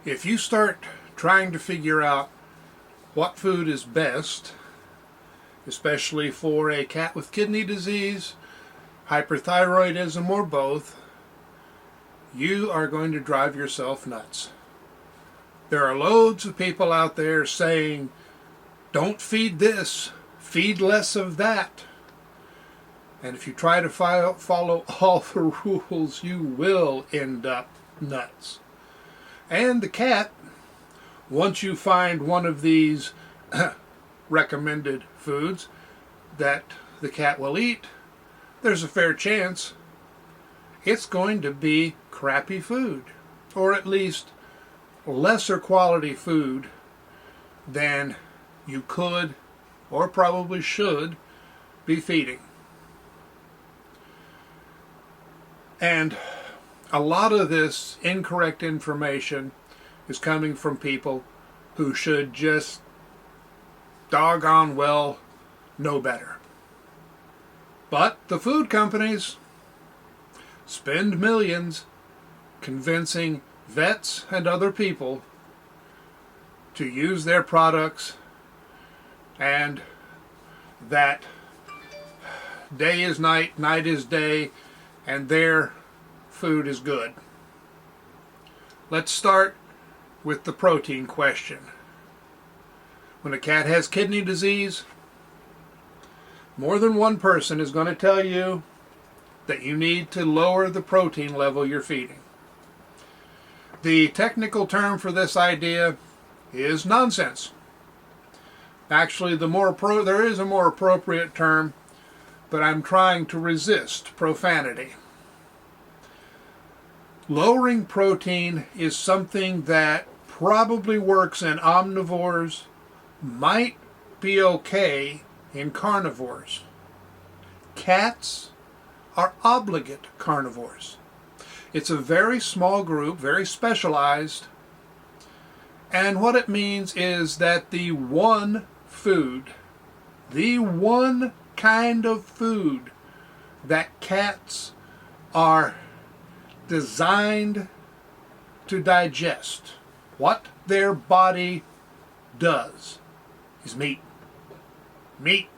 If you start trying to figure out what food is best, especially for a cat with kidney disease, hyperthyroidism, or both, you are going to drive yourself nuts. There are loads of people out there saying, don't feed this, feed less of that. And if you try to follow all the rules, you will end up nuts. And the cat, once you find one of these recommended foods that the cat will eat, there's a fair chance it's going to be crappy food, or at least lesser quality food than you could or probably should be feeding. And a lot of this incorrect information is coming from people who should just doggone well know better. But the food companies spend millions convincing vets and other people to use their products, and that day is night, night is day, and their food is good. Let's start with the protein question. When a cat has kidney disease, more than one person is going to tell you that you need to lower the protein level you're feeding. The technical term for this idea is nonsense. Actually, there is a more appropriate term, but I'm trying to resist profanity. Lowering protein is something that probably works in omnivores, might be okay in carnivores. Cats are obligate carnivores. It's a very small group, very specialized, and what it means is that the one kind of food that cats are designed to digest, what their body does, is meat. Meat.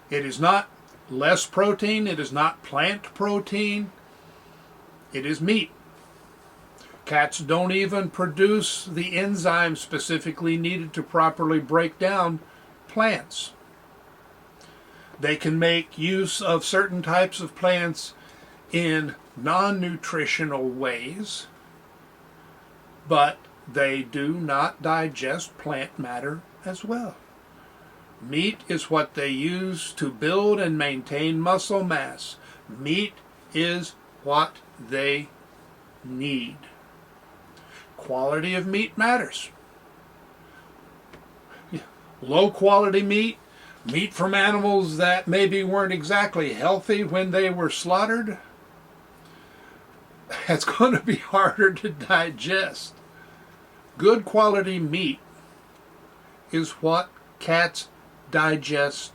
It is not less protein, it is not plant protein, it is meat. Cats don't even produce the enzymes specifically needed to properly break down plants. They can make use of certain types of plants in non-nutritional ways, but they do not digest plant matter as well. Meat is what they use to build and maintain muscle mass. Meat is what they need. Quality of meat matters. Low quality meat, meat from animals that maybe weren't exactly healthy when they were slaughtered, it's going to be harder to digest. Good quality meat is what cats digest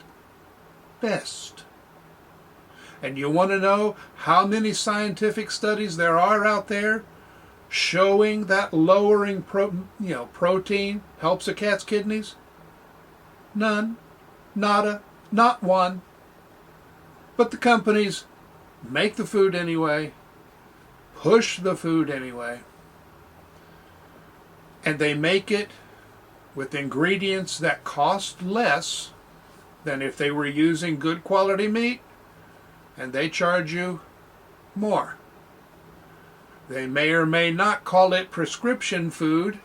best. And you want to know how many scientific studies there are out there showing that lowering protein helps a cat's kidneys? None. Nada. Not one. But the companies make the food anyway, push the food anyway, and they make it with ingredients that cost less than if they were using good quality meat, and they charge you more. They may or may not call it prescription food,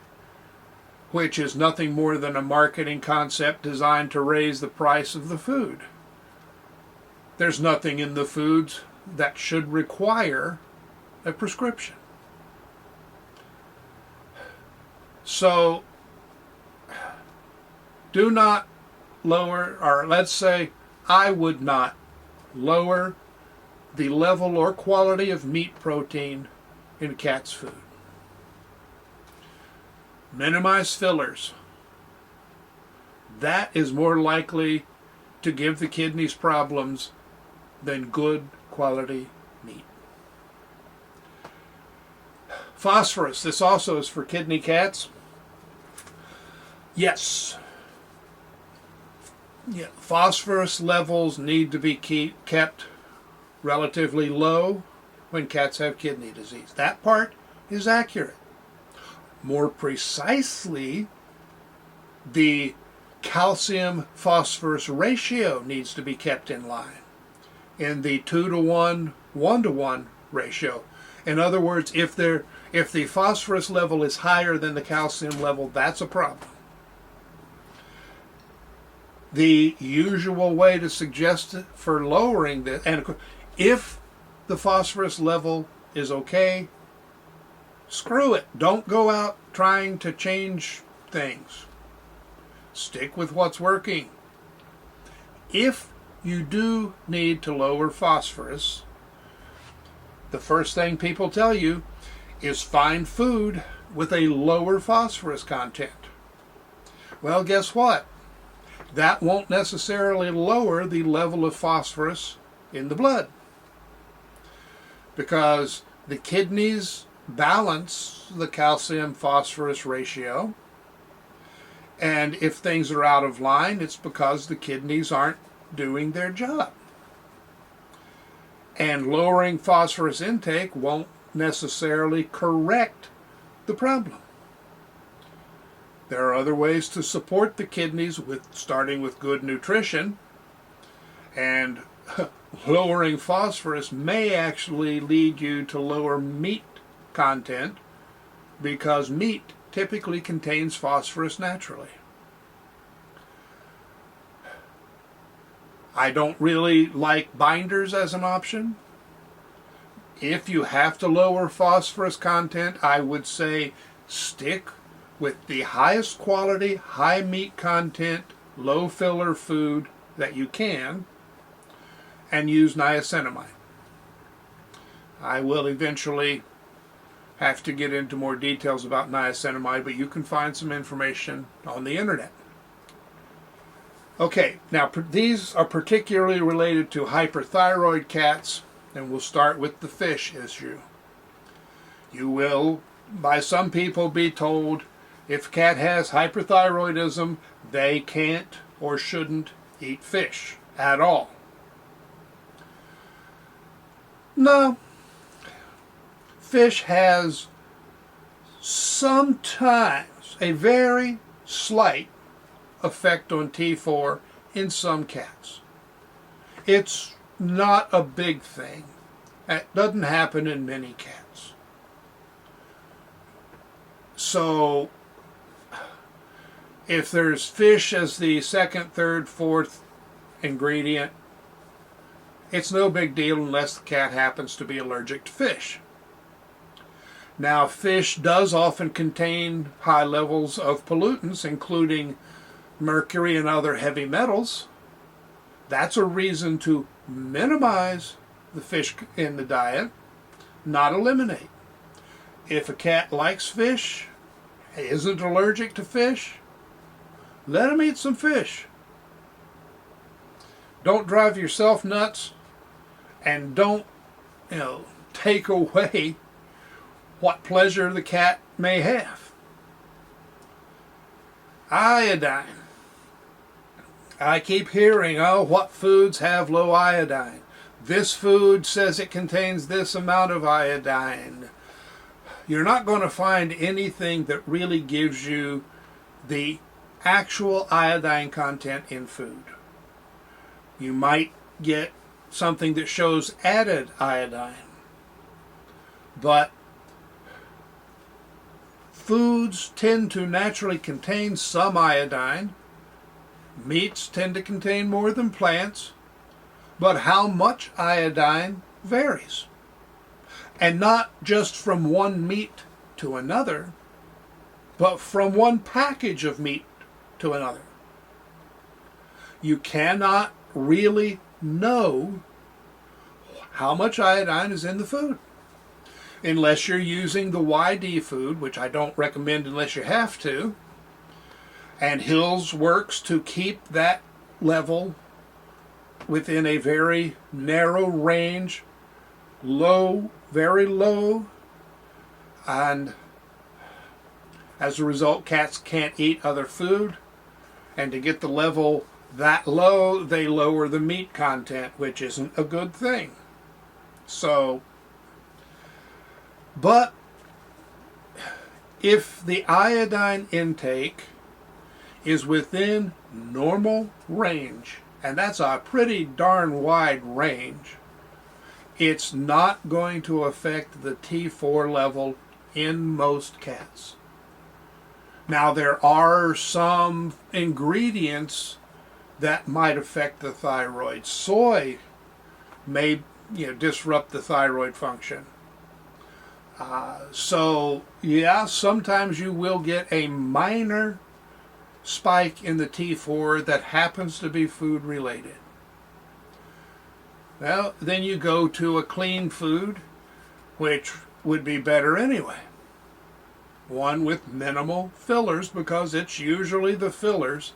which is nothing more than a marketing concept designed to raise the price of the food. There's nothing in the foods that should require a prescription. So, do not lower, or let's say, I would not lower the level or quality of meat protein in cat's food. Minimize fillers. That is more likely to give the kidneys problems than good quality meat. Phosphorus. This also is for kidney cats. Yes. Yeah, phosphorus levels need to be kept relatively low when cats have kidney disease. That part is accurate. More precisely, the calcium phosphorus ratio needs to be kept in line in the 2-to-1, 1-to-1 ratio. In other words, if the phosphorus level is higher than the calcium level, that's a problem. The usual way to suggest it for lowering this, and if the phosphorus level is okay, screw it. Don't go out trying to change things. Stick with what's working. If you do need to lower phosphorus, the first thing people tell you is find food with a lower phosphorus content. Well, guess what? That won't necessarily lower the level of phosphorus in the blood, because the kidneys balance the calcium phosphorus ratio, and if things are out of line, it's because the kidneys aren't doing their job. And lowering phosphorus intake won't necessarily correct the problem. There are other ways to support the kidneys, starting with good nutrition, and lowering phosphorus may actually lead you to lower meat content, because meat typically contains phosphorus naturally. I don't really like binders as an option. If you have to lower phosphorus content, I would say stick with the highest quality, high meat content, low filler food that you can, and use niacinamide. I will eventually have to get into more details about niacinamide, but you can find some information on the internet. Okay, now these are particularly related to hyperthyroid cats, and we'll start with the fish issue. You will, by some people, be told if a cat has hyperthyroidism, they can't or shouldn't eat fish at all. No. Fish has sometimes a very slight effect on T4 in some cats. It's not a big thing. That doesn't happen in many cats. So if there's fish as the second, third, fourth ingredient, it's no big deal unless the cat happens to be allergic to fish. Now, fish does often contain high levels of pollutants, including mercury and other heavy metals. That's a reason to minimize the fish in the diet, not eliminate. If a cat likes fish, isn't allergic to fish, let him eat some fish. Don't drive yourself nuts, and don't, take away what pleasure the cat may have. Iodine. I keep hearing, what foods have low iodine? This food says it contains this amount of iodine. You're not going to find anything that really gives you the actual iodine content in food. You might get something that shows added iodine, but foods tend to naturally contain some iodine. Meats tend to contain more than plants, but how much iodine varies. And not just from one meat to another, but from one package of meat to another. You cannot really know how much iodine is in the food unless you're using the YD food, which I don't recommend unless you have to. And Hills works to keep that level within a very narrow range, low, very low. And as a result, cats can't eat other food. And to get the level that low, they lower the meat content, which isn't a good thing. So, but if the iodine intake is within normal range, and that's a pretty darn wide range, it's not going to affect the T4 level in most cats. Now, there are some ingredients that might affect the thyroid. Soy may, disrupt the thyroid function. So, yeah, sometimes you will get a minor spike in the T4 that happens to be food related. Well, then you go to a clean food, which would be better anyway. One with minimal fillers, because it's usually the fillers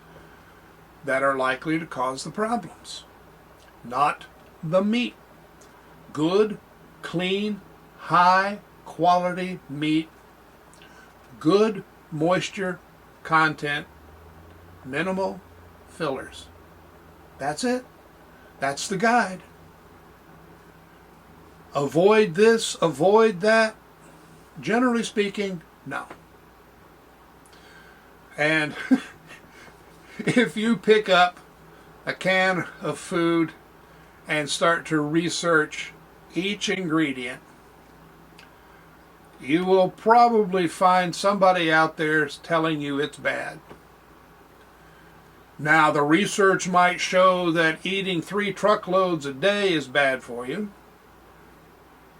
that are likely to cause the problems, not the meat. Good, clean, high quality meat, good moisture content, minimal fillers. That's it. That's the guide. Avoid this, avoid that. Generally speaking, no. And if you pick up a can of food and start to research each ingredient, you will probably find somebody out there telling you it's bad. Now, the research might show that eating 3 truckloads a day is bad for you,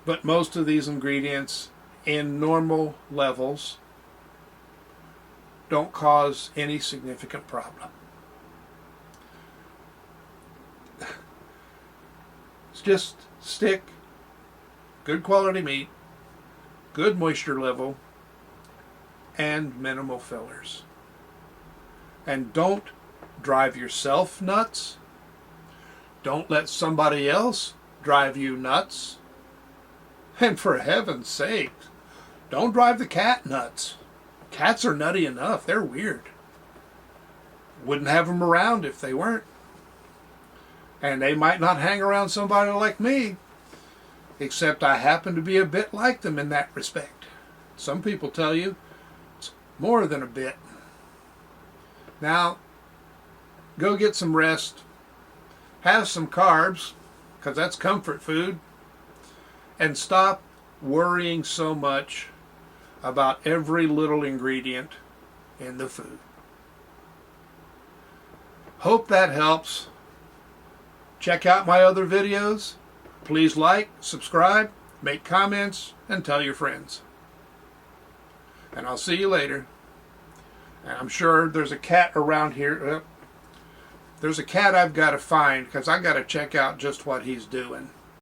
but most of these ingredients in normal levels don't cause any significant problem. Just stick good quality meat, good moisture level, and minimal fillers. And don't drive yourself nuts. Don't let somebody else drive you nuts. And for heaven's sake, don't drive the cat nuts. Cats are nutty enough. They're weird. Wouldn't have them around if they weren't. And they might not hang around somebody like me, except I happen to be a bit like them in that respect. Some people tell you it's more than a bit. Now, go get some rest. Have some carbs, because that's comfort food. And stop worrying so much about every little ingredient in the food. Hope that helps. Check out my other videos. Please like, subscribe, make comments, and tell your friends. And I'll see you later. And I'm sure there's a cat around here. There's a cat I've got to find, because I got to check out just what he's doing.